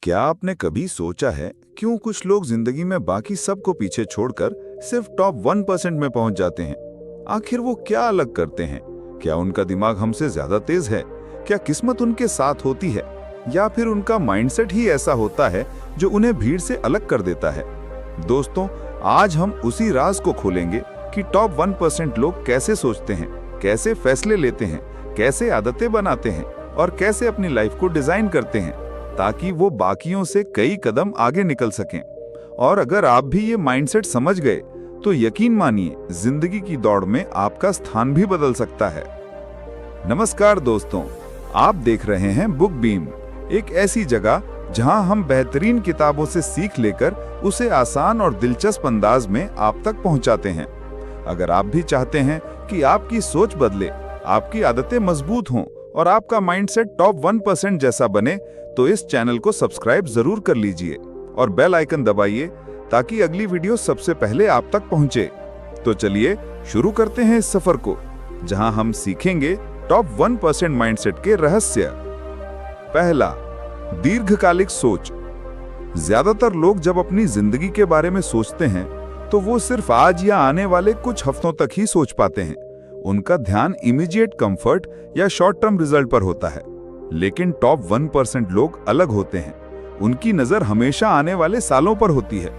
क्या आपने कभी सोचा है क्यों कुछ लोग जिंदगी में बाकी सबको पीछे छोड़कर सिर्फ टॉप 1% में पहुंच जाते हैं? आखिर वो क्या अलग करते हैं? क्या उनका दिमाग हमसे ज्यादा तेज है? क्या किस्मत उनके साथ होती है, या फिर उनका माइंडसेट ही ऐसा होता है जो उन्हें भीड़ से अलग कर देता है? दोस्तों, आज हम उसी राज को खोलेंगे कि टॉप 1% लोग कैसे सोचते हैं, कैसे फैसले लेते हैं, कैसे आदतें बनाते हैं और कैसे अपनी लाइफ को डिजाइन करते हैं ताकि वो बाकियों से कई कदम आगे निकल सकें। और अगर आप भी ये माइंडसेट समझ गए तो यकीन मानिए, जिंदगी की दौड़ में आपका स्थान भी बदल सकता है। नमस्कार दोस्तों, आप देख रहे हैं बुक बीम, एक ऐसी जगह जहां हम बेहतरीन किताबों से सीख लेकर उसे आसान और दिलचस्प अंदाज में आप तक पहुंचाते हैं। अगर आप भी चाहते हैं कि आपकी सोच बदले, आपकी आदतें मजबूत हों और आपका माइंडसेट टॉप 1% जैसा बने, तो इस चैनल को सब्सक्राइब जरूर कर लीजिए और बेल आइकन दबाइए ताकि अगली वीडियो सबसे पहले आप तक पहुंचे। तो चलिए शुरू करते हैं इस सफर को, जहां हम सीखेंगे टॉप 1% माइंडसेट के रहस्य। पहला, दीर्घकालिक सोच। ज्यादातर लोग जब अपनी जिंदगी के बारे में सोचते हैं तो वो सिर्फ आज या आने वाले कुछ हफ्तों तक ही सोच पाते हैं। उनका ध्यान इमीडिएट कंफर्ट या शॉर्ट टर्म रिजल्ट पर होता है। लेकिन टॉप 1% लोग अलग होते हैं। उनकी नजर हमेशा आने वाले सालों पर होती है।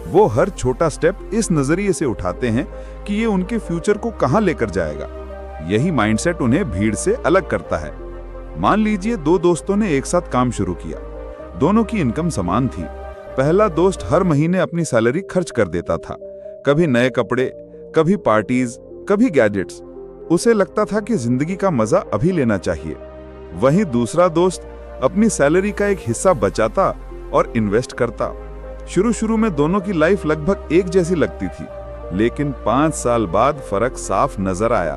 वो हर छोटा स्टेप इस नजरिए से उठाते हैं कि ये उनके फ्यूचर को कहां लेकर जाएगा। यही माइंडसेट उन्हें भीड़ से अलग करता है। मान लीजिए दो दोस्तों ने एक साथ काम शुरू किया। दोनों की इनकम समान थी। पहला दोस्त हर महीने अपनी सैलरी खर्च कर देता था, कभी नए कपड़े, कभी पार्टीज, कभी गैजेट्स। उसे लगता था कि जिंदगी का मजा अभी लेना चाहिए। वहीं दूसरा दोस्त अपनी सैलरी का एक हिस्सा बचाता और इन्वेस्ट करता। शुरू में दोनों की लाइफ लगभग एक जैसी लगती थी, लेकिन 5 साल बाद फर्क साफ नजर आया।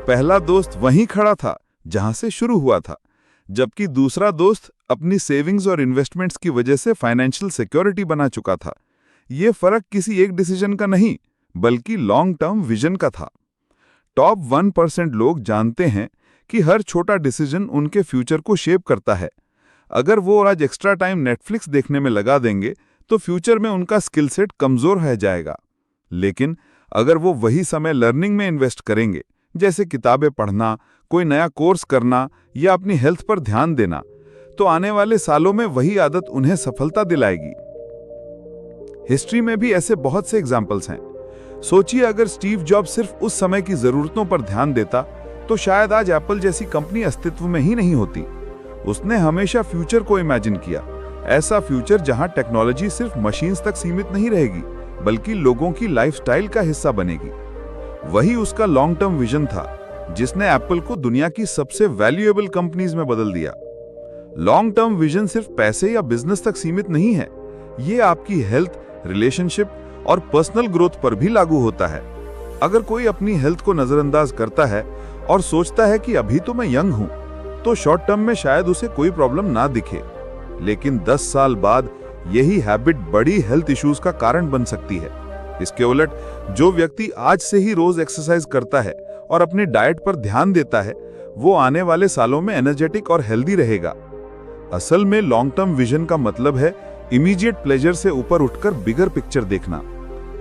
पहला दोस्त वहीं खड़ा था जहां से शुरू हुआ था, जबकि दूसरा दोस्त अपनी सेविंग्स और इन्वेस्टमेंट्स की वजह से फाइनेंशियल सिक्योरिटी बना चुका था। यह फर्क किसी एक डिसीजन का नहीं, बल्कि लॉन्ग टर्म विजन का था। टॉप 1% लोग जानते हैं कि हर छोटा डिसीजन उनके फ्यूचर को शेप करता है। अगर वो आज एक्स्ट्रा टाइम नेटफ्लिक्स देखने में लगा देंगे तो फ्यूचर में उनका स्किल सेट कमजोर रह जाएगा। लेकिन अगर वो वही समय लर्निंग में इन्वेस्ट करेंगे, जैसे किताबें पढ़ना, कोई नया कोर्स करना या अपनी हेल्थ पर ध्यान देना, तो आने वाले सालों में वही आदत उन्हें सफलता दिलाएगी। हिस्ट्री में भी ऐसे बहुत से एग्जाम्पल्स हैं। सोचिए, अगर स्टीव जॉब सिर्फ उस समय की जरूरतों पर ध्यान देता तो शायद आज एप्पल जैसी कंपनी अस्तित्व में ही नहीं होती। उसने हमेशा फ्यूचर को इमेजिन किया, ऐसा फ्यूचर जहां टेक्नोलॉजी सिर्फ मशीन्स तक सीमित नहीं रहेगी, बल्कि लोगों की लाइफस्टाइल का हिस्सा बनेगी। वही उसका लॉन्ग टर्म विजन था, जिसने एप्पल को दुनिया की सबसे वैल्यूएबल कंपनीज में बदल दिया। लॉन्ग टर्म विजन सिर्फ पैसे या बिजनेस तक सीमित नहीं है, ये आपकी हेल्थ, रिलेशनशिप और पर्सनल ग्रोथ पर भी लागू होता है। अगर कोई अपनी हेल्थ को नजरअंदाज करता है और सोचता है कि अभी तो मैं यंग हूं, तो शॉर्ट टर्म में शायद उसे कोई प्रॉब्लम ना दिखे, लेकिन 10 साल बाद यही हैबिट बड़ी हेल्थ इश्यूज का कारण बन सकती है। इसके उलट, जो व्यक्ति आज से ही रोज एक्सरसाइज करता है और अपने डाइट पर ध्यान देता है, वो आने वाले सालों में एनर्जेटिक और हेल्दी रहेगा। असल में लॉन्ग टर्म विजन का मतलब है इमीडिएट प्लेजर से ऊपर उठकर बिगर पिक्चर देखना।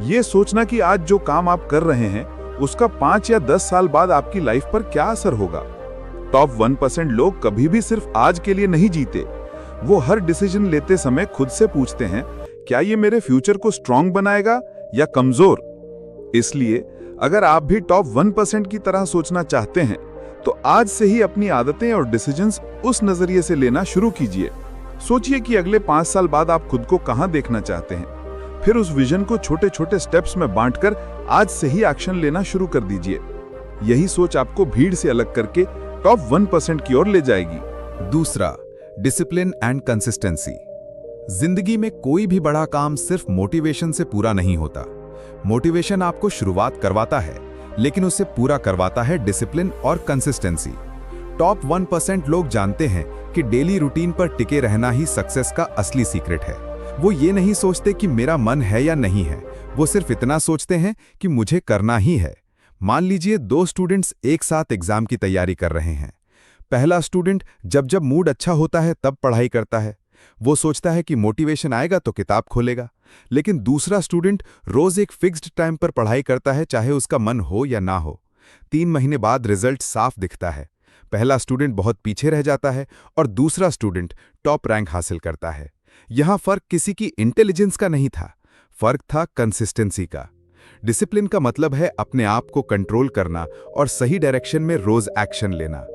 ये सोचना कि आज जो काम आप कर रहे हैं उसका 5 या 10 साल बाद आपकी लाइफ पर क्या असर होगा। टॉप 1% लोग कभी भी सिर्फ आज के लिए नहीं जीते। वो हर डिसीजन लेते समय खुद से पूछते हैं, क्या ये मेरे फ्यूचर को स्ट्रांग बनाएगा या कमजोर। इसलिए अगर आप भी टॉप 1% की तरह सोचना चाहते हैं तो आज से ही अपनी आदतें और डिसीजंस उस नजरिए से लेना शुरू कीजिए। सोचिए कि अगले 5 साल बाद आप खुद को कहां देखना चाहते हैं। फिर उस विजन को छोटे छोटे स्टेप्स में बांटकर आज से ही एक्शन लेना शुरू कर दीजिए। यही सोच आपको भीड़ से अलग करके टॉप 1% की ओर ले जाएगी। दूसरा, डिसिप्लिन एंड कंसिस्टेंसी। जिंदगी में कोई भी बड़ा काम सिर्फ मोटिवेशन से पूरा नहीं होता। मोटिवेशन आपको शुरुआत करवाता है, लेकिन उसे पूरा करवाता है डिसिप्लिन और कंसिस्टेंसी। टॉप 1% लोग जानते हैं कि डेली रूटीन पर टिके रहना ही सक्सेस का असली सीक्रेट है। वो ये नहीं सोचते कि मेरा मन है या नहीं है, वो सिर्फ इतना सोचते हैं कि मुझे करना ही है। मान लीजिए 2 स्टूडेंट्स एक साथ एग्जाम की तैयारी कर रहे हैं। पहला स्टूडेंट जब जब मूड अच्छा होता है तब पढ़ाई करता है, वो सोचता है कि मोटिवेशन आएगा तो किताब खोलेगा। लेकिन दूसरा स्टूडेंट रोज एक फिक्स्ड टाइम पर पढ़ाई करता है, चाहे उसका मन हो या ना हो। 3 महीने बाद रिजल्ट साफ दिखता है। पहला स्टूडेंट बहुत पीछे रह जाता है और दूसरा स्टूडेंट टॉप रैंक हासिल करता है। यहां फर्क किसी की इंटेलिजेंस का नहीं था, फर्क था कंसिस्टेंसी का। डिसिप्लिन का मतलब है अपने आप को कंट्रोल करना और सही डायरेक्शन में रोज एक्शन लेना।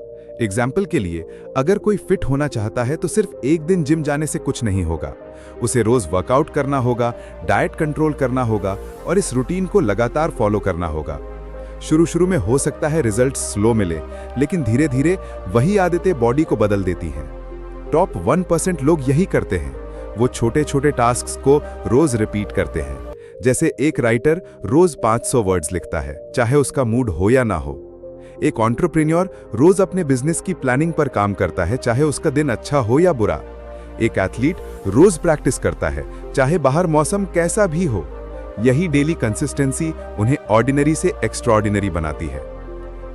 एग्जाम्पल के लिए, अगर कोई फिट होना चाहता है तो सिर्फ एक दिन जिम जाने से कुछ नहीं होगा। उसे रोज वर्कआउट करना होगा, डाइट कंट्रोल करना होगा और इस रूटीन को लगातार फॉलो करना होगा। शुरू में हो सकता है रिजल्ट स्लो मिले, लेकिन धीरे धीरे वही आदतें बॉडी को बदल देती हैं। टॉप 1% लोग यही करते हैं। वो छोटे छोटे टास्क्स को रोज रिपीट करते हैं। जैसे एक राइटर रोज 500 वर्ड्स लिखता है, चाहे उसका मूड हो या ना हो। एक एंटरप्रेन्योर रोज अपने बिजनेस की प्लानिंग पर काम करता है, चाहे उसका दिन अच्छा हो या बुरा। एक एथलीट रोज प्रैक्टिस करता है, चाहे बाहर मौसम कैसा भी हो। यही डेली कंसिस्टेंसी उन्हें ऑर्डिनरी से एक्स्ट्राऑर्डिनरी बनाती है।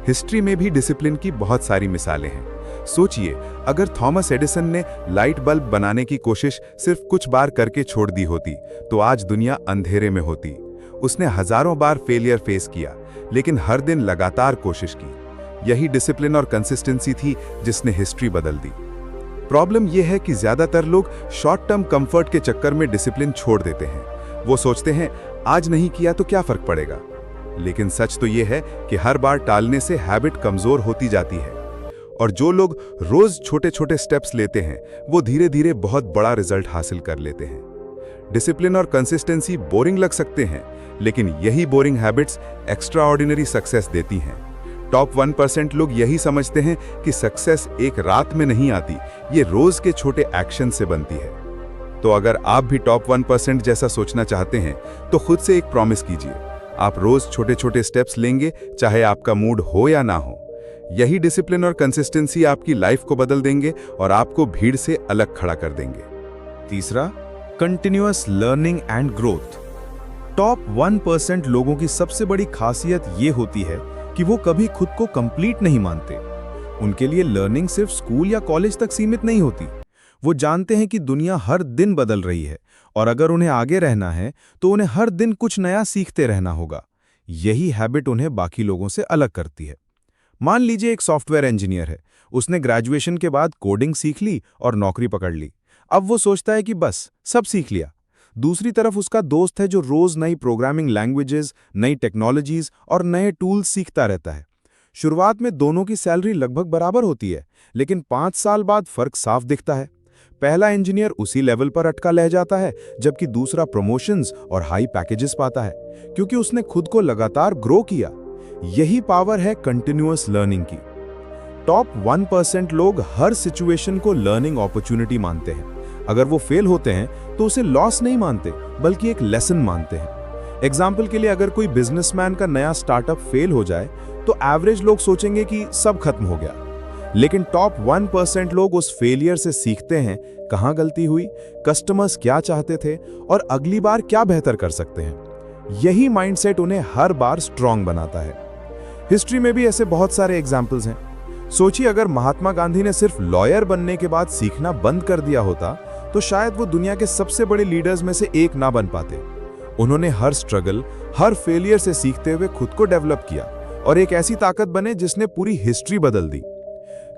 हिस्ट्री में भी डिसिप्लिन की बहुत सारी मिसालें हैं। सोचिए, अगर थॉमस एडिसन ने लाइट बल्ब बनाने की कोशिश सिर्फ कुछ बार करके छोड़ दी होती तो आज दुनिया अंधेरे में होती। उसने हजारों बार फेलियर फेस किया, लेकिन हर दिन लगातार कोशिश की। यही डिसिप्लिन और कंसिस्टेंसी थी जिसने हिस्ट्री बदल दी। प्रॉब्लम यह है कि ज्यादातर लोग शॉर्ट टर्म कंफर्ट के चक्कर में डिसिप्लिन छोड़ देते हैं। वो सोचते हैं आज नहीं किया तो क्या फर्क पड़ेगा। लेकिन सच तो यह है कि हर बार टालने से हैबिट कमजोर होती जाती है। और जो लोग रोज छोटे छोटे स्टेप्स लेते हैं वो धीरे धीरे बहुत बड़ा रिजल्ट हासिल कर लेते हैं। डिसिप्लिन और कंसिस्टेंसी बोरिंग लग सकते हैं, लेकिन यही boring habits extra ordinary success देती हैं। टॉप 1% लोग यही समझते हैं कि सक्सेस एक रात में नहीं आती, ये रोज के छोटे एक्शन से बनती है। तो अगर आप भी टॉप 1% जैसा सोचना चाहते हैं तो खुद से एक प्रॉमिस कीजिए। आप रोज छोटे छोटे स्टेप्स लेंगे, चाहे आपका मूड हो या ना हो। यही डिसिप्लिन और कंसिस्टेंसी आपकी लाइफ को बदल देंगे और आपको भीड़ से अलग खड़ा कर देंगे। तीसरा, continuous learning and growth. Top 1% लोगों की सबसे बड़ी खासियत ये होती है कि वो कभी खुद को कंप्लीट नहीं मानते। उनके लिए लर्निंग सिर्फ स्कूल या कॉलेज तक सीमित नहीं होती। वो जानते हैं कि दुनिया हर दिन बदल रही है और अगर उन्हें आगे रहना है तो उन्हें हर दिन कुछ नया सीखते रहना होगा। यही हैबिट उन्हें बाकी लोगों से अलग करती है। मान लीजिए एक सॉफ्टवेयर इंजीनियर है। उसने ग्रेजुएशन के बाद कोडिंग सीख ली और नौकरी पकड़ ली। अब वो सोचता है कि बस सब सीख लिया। दूसरी तरफ उसका दोस्त है जो रोज नई प्रोग्रामिंग लैंग्वेजेस, नई टेक्नोलॉजीज और नए टूल्स सीखता रहता है। शुरुआत में दोनों की सैलरी लगभग बराबर होती है, लेकिन 5 साल बाद फर्क साफ दिखता है। पहला इंजीनियर उसी लेवल पर अटका रह जाता है, जबकि दूसरा प्रमोशंस और हाई पैकेजेस पाता है, क्योंकि उसने खुद को लगातार ग्रो किया। यही पावर है कंटिन्यूअस लर्निंग की। टॉप 1% लोग हर सिचुएशन को लर्निंग अपॉर्चुनिटी मानते हैं। अगर वो फेल होते हैं तो उसे लॉस नहीं मानते, बल्कि एक लेसन मानते हैं। एग्जाम्पल के लिए, अगर कोई बिजनेसमैन का नया स्टार्टअप फेल हो जाए तो एवरेज लोग सोचेंगे कि सब खत्म हो गया। लेकिन टॉप 1% लोग उस फेलियर से सीखते हैं कहां गलती हुई, कस्टमर्स क्या चाहते थे और अगली बार क्या बेहतर कर सकते हैं। यही माइंडसेट उन्हें हर बार स्ट्रांग बनाता है। हिस्ट्री में भी ऐसे बहुत सारे एग्जाम्पल्स हैं। सोचिए, अगर महात्मा गांधी ने सिर्फ लॉयर बनने के बाद सीखना बंद कर दिया होता तो शायद वो दुनिया के सबसे बड़े लीडर्स में से एक ना बन पाते। उन्होंने हर स्ट्रगल, हर फेलियर से सीखते हुए खुद को डेवलप किया और एक ऐसी ताकत बने जिसने पूरी हिस्ट्री बदल दी।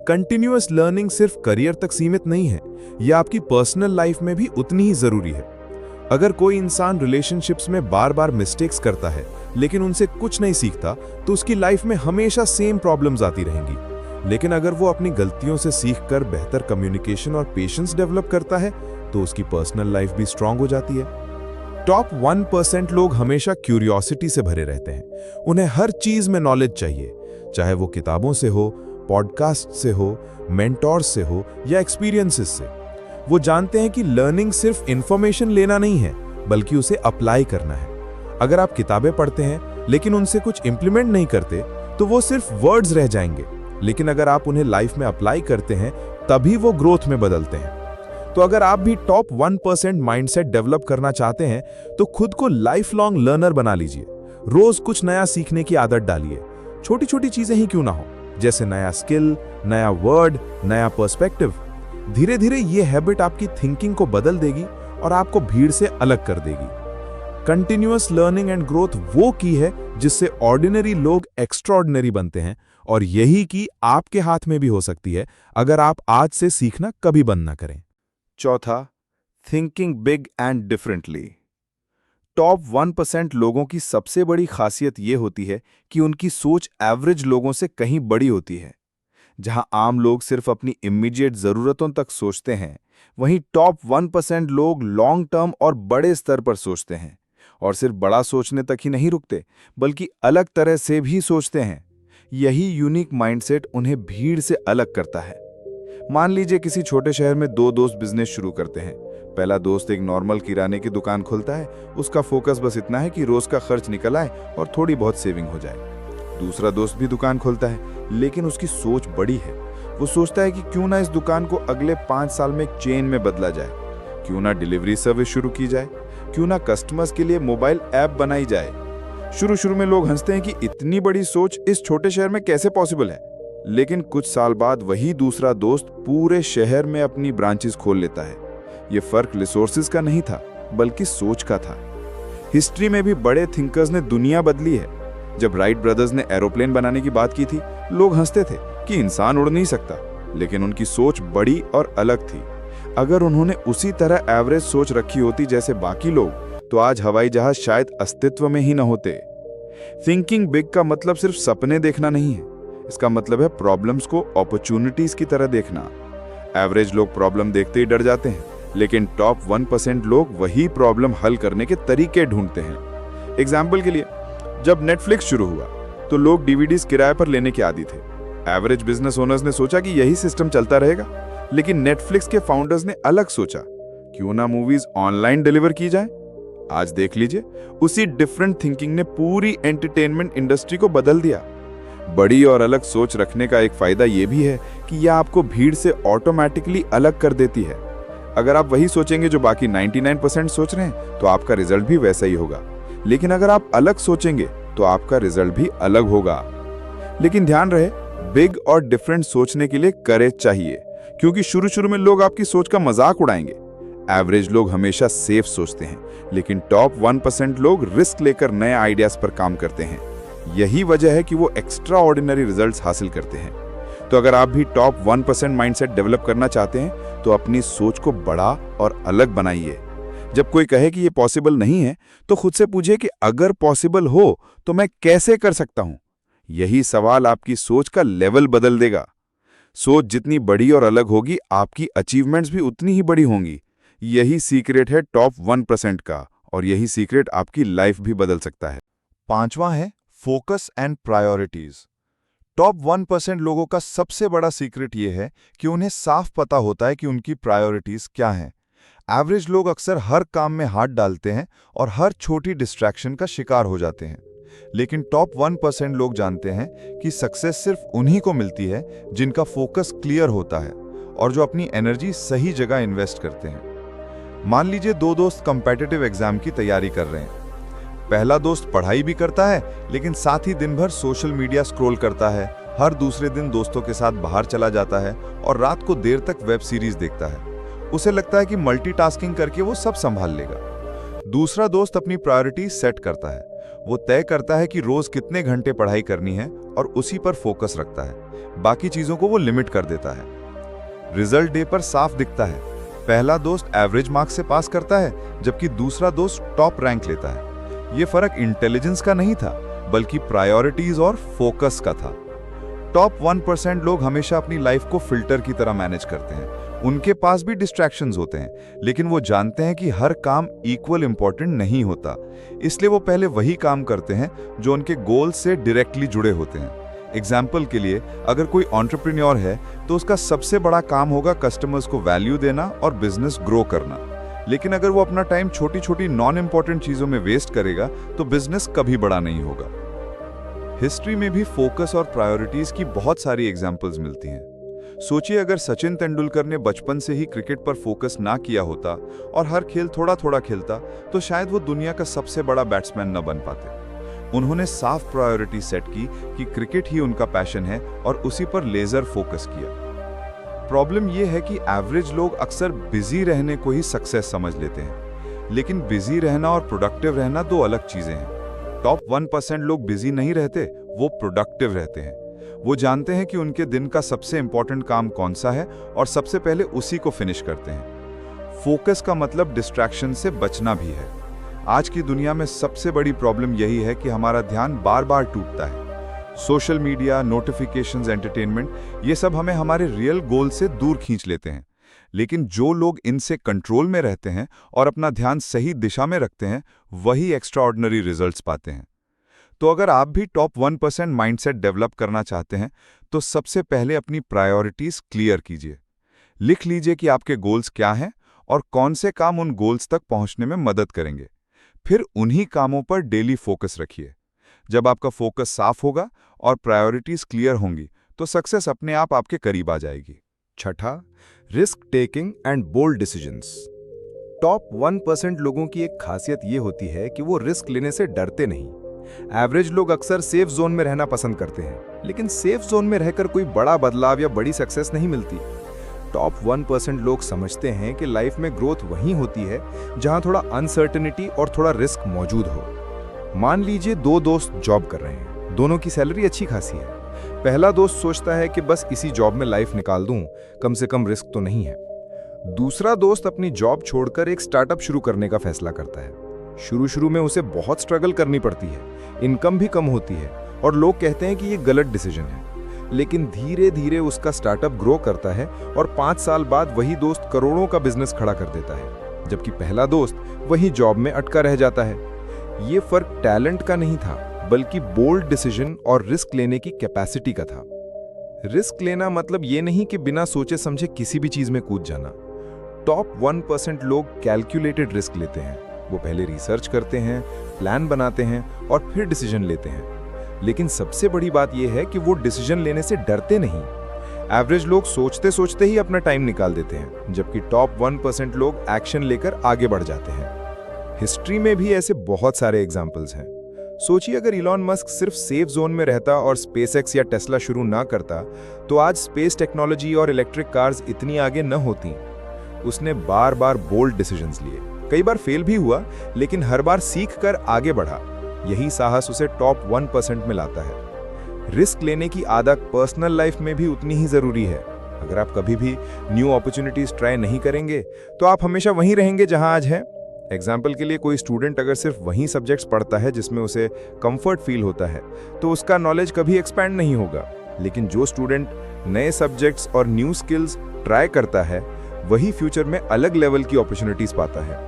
कंटिन्यूअस लर्निंग सिर्फ करियर तक सीमित नहीं है, यह आपकी पर्सनल लाइफ में भी उतनी ही जरूरी है। अगर कोई इंसान रिलेशनशिप्स में बार बार मिस्टेक्स करता है लेकिन उनसे कुछ नहीं सीखता तो उसकी लाइफ में हमेशा सेम प्रॉब्लम्स आती रहेंगी। लेकिन अगर वो अपनी गलतियों से सीखकर बेहतर कम्युनिकेशन और पेशेंस डेवलप करता है तो उसकी पर्सनल लाइफ भी स्ट्रांग हो जाती है। टॉप 1% लोग हमेशा क्यूरियोसिटी से भरे रहते हैं। उन्हें हर चीज में नॉलेज चाहिए, चाहे वो किताबों से हो, पॉडकास्ट से हो, मेंटोर्स से हो या एक्सपीरियंसेस से। वो जानते हैं कि लर्निंग सिर्फ इंफॉर्मेशन लेना नहीं है, बल्कि उसे अप्लाई करना है। अगर आप किताबें पढ़ते हैं लेकिन उनसे कुछ इंप्लीमेंट नहीं करते तो वो सिर्फ वर्ड्स रह जाएंगे। लेकिन अगर आप उन्हें लाइफ में अप्लाई करते हैं तभी वो ग्रोथ में बदलते हैं। तो अगर आप भी टॉप 1% माइंडसेट डेवलप करना चाहते हैं तो खुद को लाइफ लॉन्ग लर्नर बना लीजिए। रोज कुछ नया सीखने की आदत डालिए। छोटी छोटी चीजें ही क्यों ना हो, जैसे नया स्किल, नया वर्ड, नया पर्सपेक्टिव। धीरे धीरे ये हैबिट आपकी थिंकिंग को बदल देगी और आपको भीड़ से अलग कर देगी। कंटिन्यूअस लर्निंग एंड ग्रोथ वो की है जिससे ऑर्डिनरी लोग एक्स्ट्राऑर्डिनरी बनते हैं, और यही की आपके हाथ में भी हो सकती है अगर आप आज से सीखना कभी बंद ना करें। चौथा, thinking big and differently. Top 1% लोगों की सबसे बड़ी खासियत ये होती है कि उनकी सोच एवरेज लोगों से कहीं बड़ी होती है। जहां आम लोग सिर्फ अपनी इमीडिएट जरूरतों तक सोचते हैं, वहीं टॉप 1% लोग लॉन्ग टर्म और बड़े स्तर पर सोचते हैं, और सिर्फ बड़ा सोचने तक ही नहीं रुकते बल्कि अलग तरह से भी सोचते हैं। यही यूनिक माइंडसेट उन्हें भीड़ से अलग करता है। मान लीजिए किसी छोटे शहर में दो दोस्त बिजनेस शुरू करते हैं। पहला दोस्त एक नॉर्मल किराने की दुकान खोलता है। उसका फोकस बस इतना है कि रोज का खर्च निकल आए और थोड़ी बहुत सेविंग हो जाए। दूसरा दोस्त भी दुकान खोलता है, लेकिन उसकी सोच बड़ी है। वो सोचता है कि क्यों ना इस दुकान को अगले 5 साल में एक चेन में बदला जाए, क्यों ना डिलीवरी सर्विस शुरू की जाए, क्यों ना कस्टमर्स के लिए मोबाइल ऐप बनाई जाए। शुरू में लोग हंसते हैं कि इतनी बड़ी सोच इस छोटे शहर में कैसे पॉसिबल है, लेकिन कुछ साल बाद वही दूसरा दोस्त पूरे शहर में अपनी ब्रांचेस खोल लेता है। ये फर्क रिसोर्सेज का नहीं था, बल्कि सोच का था। हिस्ट्री में भी बड़े थिंकर्स ने दुनिया बदली है। जब राइट ब्रदर्स ने एरोप्लेन बनाने की बात की थी, लोग हंसते थे कि इंसान उड़ नहीं सकता, लेकिन उनकी सोच बड़ी और अलग थी। अगर उन्होंने उसी तरह एवरेज सोच रखी होती जैसे बाकी लोग, तो आज हवाई जहाज शायद अस्तित्व में ही न होते। थिंकिंग बिग का मतलब सिर्फ सपने देखना नहीं है, इसका मतलब है प्रॉब्लम्स को अपॉर्चुनिटीज की तरह देखना। एवरेज लोग प्रॉब्लम देखते ही डर जाते हैं, लेकिन टॉप 1% लोग वही प्रॉब्लम हल करने के तरीके ढूंढते हैं। एग्जाम्पल के लिए, जब नेटफ्लिक्स शुरू हुआ तो लोग डीवीडीज किराए पर लेने के आदी थे। एवरेज बिजनेस ओनर्स ने सोचा कि यही सिस्टम चलता रहेगा, लेकिन नेटफ्लिक्स के फाउंडर्स ने अलग सोचा, क्यों ना मूवीज ऑनलाइन डिलीवर की जाए। आज देख लीजिए, उसी डिफरेंट थिंकिंग ने पूरी एंटरटेनमेंट इंडस्ट्री को बदल दिया। बड़ी और अलग सोच रखने का एक फायदा यह भी है कि यह आपको भीड़ से ऑटोमेटिकली अलग कर देती है। अगर आप वही सोचेंगे जो बाकी 99% सोच रहे हैं, तो आपका रिजल्ट भी वैसा ही होगा। लेकिन अगर आप अलग सोचेंगे तो आपका रिजल्ट भी अलग होगा। लेकिन ध्यान रहे, बिग और डिफरेंट सोचने के लिए करेज चाहिए, क्योंकि शुरू में लोग आपकी सोच का मजाक उड़ाएंगे। एवरेज लोग हमेशा सेफ सोचते हैं, लेकिन टॉप 1% लोग रिस्क लेकर नए आइडियाज पर काम करते हैं। यही वजह है कि वो एक्स्ट्रा ऑर्डिनरी रिजल्ट्स हासिल करते हैं। तो अगर आप भी टॉप 1% माइंडसेट डेवलप करना चाहते हैं, तो अपनी सोच को बड़ा और अलग बनाइए। जब कोई कहे कि ये पॉसिबल नहीं है, तो खुद से पूछिए कि अगर पॉसिबल हो तो मैं कैसे कर सकता हूं। यही सवाल आपकी सोच का लेवल बदल देगा। सोच जितनी बड़ी और अलग होगी, आपकी अचीवमेंट्स भी उतनी ही बड़ी होंगी। यही सीक्रेट है टॉप 1% का, और यही सीक्रेट आपकी लाइफ भी बदल सकता है। पांचवा है फोकस एंड प्रायोरिटीज। टॉप 1% लोगों का सबसे बड़ा सीक्रेट यह है कि उन्हें साफ पता होता है कि उनकी प्रायोरिटीज क्या हैं। एवरेज लोग अक्सर हर काम में हाथ डालते हैं और हर छोटी डिस्ट्रैक्शन का शिकार हो जाते हैं, लेकिन टॉप 1% लोग जानते हैं कि सक्सेस सिर्फ उन्हीं को मिलती है जिनका फोकस क्लियर होता है और जो अपनी एनर्जी सही जगह इन्वेस्ट करते हैं। मान लीजिए दो दोस्त कॉम्पिटिटिव एग्जाम की तैयारी कर रहे हैं। पहला दोस्त पढ़ाई भी करता है, लेकिन साथ ही दिन भर सोशल मीडिया स्क्रॉल करता है, हर दूसरे दिन दोस्तों के साथ बाहर चला जाता है और रात को देर तक वेब सीरीज देखता है। उसे लगता है कि मल्टीटास्किंग करके वो सब संभाल लेगा। दूसरा दोस्त अपनी प्रायोरिटी सेट करता है। वो तय करता है कि रोज कितने घंटे पढ़ाई करनी है और उसी पर फोकस रखता है। बाकी चीजों को वो लिमिट कर देता है। रिजल्ट डे पर साफ दिखता है, पहला दोस्त एवरेज मार्क्स से पास करता है, जबकि दूसरा दोस्त टॉप रैंक लेता है। ये फर्क इंटेलिजेंस का नहीं था, बल्कि प्रायोरिटीज और फोकस का था। टॉप 1% लोग हमेशा अपनी लाइफ को फिल्टर की तरह मैनेज करते हैं। उनके पास भी डिस्ट्रैक्शंस होते हैं, लेकिन वो जानते हैं कि हर काम इक्वल इंपॉर्टेंट नहीं होता। इसलिए वो पहले वही काम करते हैं जो उनके गोल से डायरेक्टली जुड़े होते हैं। एग्जाम्पल के लिए, अगर कोई एंटरप्रेन्योर है तो उसका सबसे बड़ा काम होगा कस्टमर्स को वैल्यू देना और बिजनेस ग्रो करना। लेकिन अगर वो अपना टाइम छोटी छोटी नॉन इंपॉर्टेंट चीजों में वेस्ट करेगा तो बिजनेस कभी बड़ा नहीं होगा। हिस्ट्री में भी फोकस और प्रायोरिटीज की बहुत सारी एग्जाम्पल्स मिलती हैं। सोचिए, अगर सचिन तेंदुलकर ने बचपन से ही क्रिकेट पर फोकस ना किया होता और हर खेल थोड़ा थोड़ा खेलता, तो शायद वो दुनिया का सबसे बड़ा बैट्समैन न बन पाते। उन्होंने साफ प्रायोरिटी सेट की कि क्रिकेट ही उनका पैशन है और उसी पर लेजर फोकस किया। प्रॉब्लम ये है कि एवरेज लोग अक्सर बिजी रहने को ही सक्सेस समझ लेते हैं, लेकिन बिजी रहना और प्रोडक्टिव रहना दो अलग चीजें हैं। टॉप 1% लोग बिजी नहीं रहते, वो प्रोडक्टिव रहते हैं। वो जानते हैं कि उनके दिन का सबसे इंपॉर्टेंट काम कौन सा है और सबसे पहले उसी को फिनिश करते हैं। फोकस का मतलब डिस्ट्रैक्शन से बचना भी है। आज की दुनिया में सबसे बड़ी प्रॉब्लम यही है कि हमारा ध्यान बार बार टूटता है। सोशल मीडिया, नोटिफिकेशंस, एंटरटेनमेंट, ये सब हमें हमारे रियल गोल से दूर खींच लेते हैं। लेकिन जो लोग इनसे कंट्रोल में रहते हैं और अपना ध्यान सही दिशा में रखते हैं, वही एक्स्ट्राऑर्डिनरी रिजल्ट्स पाते हैं। तो अगर आप भी टॉप 1% माइंडसेट डेवलप करना चाहते हैं, तो सबसे पहले अपनी प्रायोरिटीज क्लियर कीजिए। लिख लीजिए कि आपके गोल्स क्या हैं और कौन से काम उन गोल्स तक पहुंचने में मदद करेंगे। फिर उन्हीं कामों पर डेली फोकस रखिए। जब आपका फोकस साफ होगा और प्रायोरिटीज क्लियर होंगी, तो सक्सेस अपने आप आपके करीब आ जाएगी। छठा, risk taking and bold decisions. Top 1% लोगों की एक खासियत ये होती है कि वो रिस्क लेने से डरते नहीं। एवरेज लोग अक्सर सेफ जोन में रहना पसंद करते हैं, लेकिन सेफ जोन में रहकर कोई बड़ा बदलाव या बड़ी सक्सेस नहीं मिलती। टॉप 1% लोग समझते हैं कि लाइफ में ग्रोथ वहीं होती है जहां थोड़ा अनसर्टेनिटी और थोड़ा रिस्क मौजूद हो। मान लीजिए दो दोस्त जॉब कर रहे हैं, दोनों की सैलरी अच्छी खासी है। पहला दोस्त सोचता है कि बस इसी जॉब में लाइफ निकाल दूं, कम से कम रिस्क तो नहीं है। दूसरा दोस्त अपनी जॉब छोड़कर एक स्टार्टअप शुरू करने का फैसला करता है। शुरू शुरू में उसे बहुत स्ट्रगल करनी पड़ती है, इनकम भी कम होती है और लोग कहते हैं कि ये गलत डिसीजन है। लेकिन धीरे धीरे उसका स्टार्टअप ग्रो करता है और 5 साल बाद वही दोस्त करोड़ों का बिजनेस खड़ा कर देता है, जबकि पहला दोस्त वही जॉब में अटका रह जाता है। ये फर्क टैलेंट का नहीं था, बल्कि बोल्ड डिसीजन और रिस्क लेने की कैपेसिटी का था। रिस्क लेना मतलब ये नहीं कि बिना सोचे समझे किसी भी चीज में कूद जाना। टॉप 1% लोग कैलकुलेटेड रिस्क लेते हैं। वो पहले रिसर्च करते हैं, प्लान बनाते हैं और फिर डिसीजन लेते हैं। लेकिन सबसे बड़ी बात यह है कि वो डिसीजन लेने से डरते नहीं। एवरेज लोग सोचते सोचते ही अपना टाइम निकाल देते हैं, जबकि टॉप 1% लोग एक्शन लेकर आगे बढ़ जाते हैं। हिस्ट्री में भी ऐसे बहुत सारे एग्जाम्पल्स हैं। सोचिए, अगर इलॉन मस्क सिर्फ सेफ जोन में रहता और स्पेसएक्स या टेस्ला शुरू ना करता, तो आज स्पेस टेक्नोलॉजी और इलेक्ट्रिक कार्स इतनी आगे न होती। उसने बार बार बोल्ड डिसीजंस लिए, कई बार फेल भी हुआ, लेकिन हर बार सीख कर आगे बढ़ा। यही साहस उसे टॉप 1% में लाता है। रिस्क लेने की आदत पर्सनल लाइफ में भी उतनी ही जरूरी है। अगर आप कभी भी न्यू अपॉर्चुनिटीज ट्राई नहीं करेंगे, तो आप हमेशा वहीं रहेंगे जहां आज हैं। एग्जाम्पल के लिए, कोई स्टूडेंट अगर सिर्फ वही सब्जेक्ट्स पढ़ता है जिसमें उसे कंफर्ट फील होता है, तो उसका नॉलेज कभी एक्सपैंड नहीं होगा। लेकिन जो स्टूडेंट नए सब्जेक्ट्स और न्यू स्किल्स ट्राई करता है, वही फ्यूचर में अलग लेवल की अपॉर्चुनिटीज पाता है।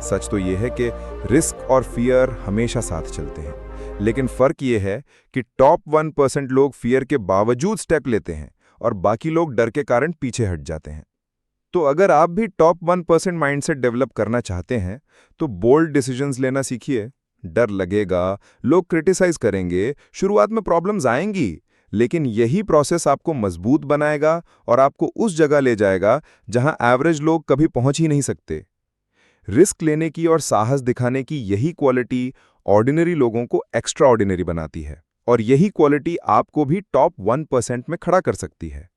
सच तो यह है कि रिस्क और फियर हमेशा साथ चलते हैं, लेकिन फर्क यह है कि टॉप 1% लोग फियर के बावजूद स्टेप लेते हैं और बाकी लोग डर के कारण पीछे हट जाते हैं। तो अगर आप भी टॉप 1% माइंडसेट डेवलप करना चाहते हैं, तो बोल्ड डिसीजंस लेना सीखिए। डर लगेगा, लोग क्रिटिसाइज करेंगे, शुरुआत में प्रॉब्लम्स आएंगी, लेकिन यही प्रोसेस आपको मजबूत बनाएगा और आपको उस जगह ले जाएगा जहां एवरेज लोग कभी पहुंच ही नहीं सकते। रिस्क लेने की और साहस दिखाने की यही क्वालिटी ऑर्डिनरी लोगों को एक्स्ट्रा ऑर्डिनरी बनाती है, और यही क्वालिटी आपको भी टॉप 1% में खड़ा कर सकती है।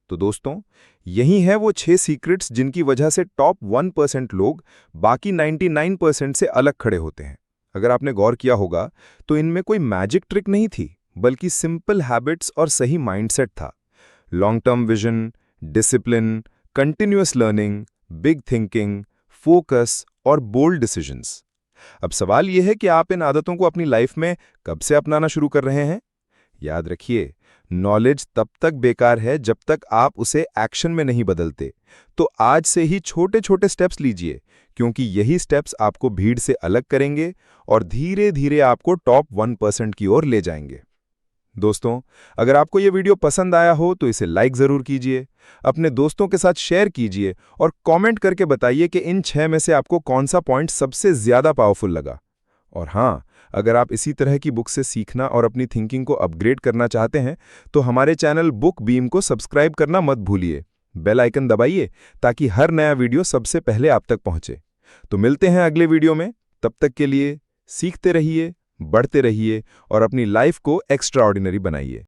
तो दोस्तों, यही है वो 6 सीक्रेट्स जिनकी वजह से टॉप 1% लोग बाकी 99% से अलग खड़े होते हैं। अगर आपने गौर किया होगा, तो इनमें कोई मैजिक ट्रिक नहीं थी, बल्कि सिंपल हैबिट्स और सही माइंडसेट था। Long term vision, discipline, continuous learning, big thinking, focus और बोल्ड डिसीजंस। अब सवाल यह है कि आप इन आदतों को अपनी लाइफ में कब से अपनाना शुरू कर रहे हैं? याद रखिए, नॉलेज तब तक बेकार है जब तक आप उसे एक्शन में नहीं बदलते। तो आज से ही छोटे छोटे स्टेप्स लीजिए, क्योंकि यही स्टेप्स आपको भीड़ से अलग करेंगे और धीरे धीरे आपको टॉप 1% की ओर ले जाएंगे। दोस्तों, अगर आपको ये वीडियो पसंद आया हो तो इसे लाइक जरूर कीजिए, अपने दोस्तों के साथ शेयर कीजिए और कमेंट करके बताइए कि इन 6 में से आपको कौन सा पॉइंट सबसे ज्यादा पावरफुल लगा। और हाँ, अगर आप इसी तरह की बुक से सीखना और अपनी थिंकिंग को अपग्रेड करना चाहते हैं, तो हमारे चैनल बुक बीम को सब्सक्राइब करना मत भूलिए। बेल आइकन दबाइए ताकि हर नया वीडियो सबसे पहले आप तक पहुंचे। तो मिलते हैं अगले वीडियो में। तब तक के लिए सीखते रहिए, बढ़ते रहिए और अपनी लाइफ को एक्स्ट्राऑर्डिनरी बनाइए।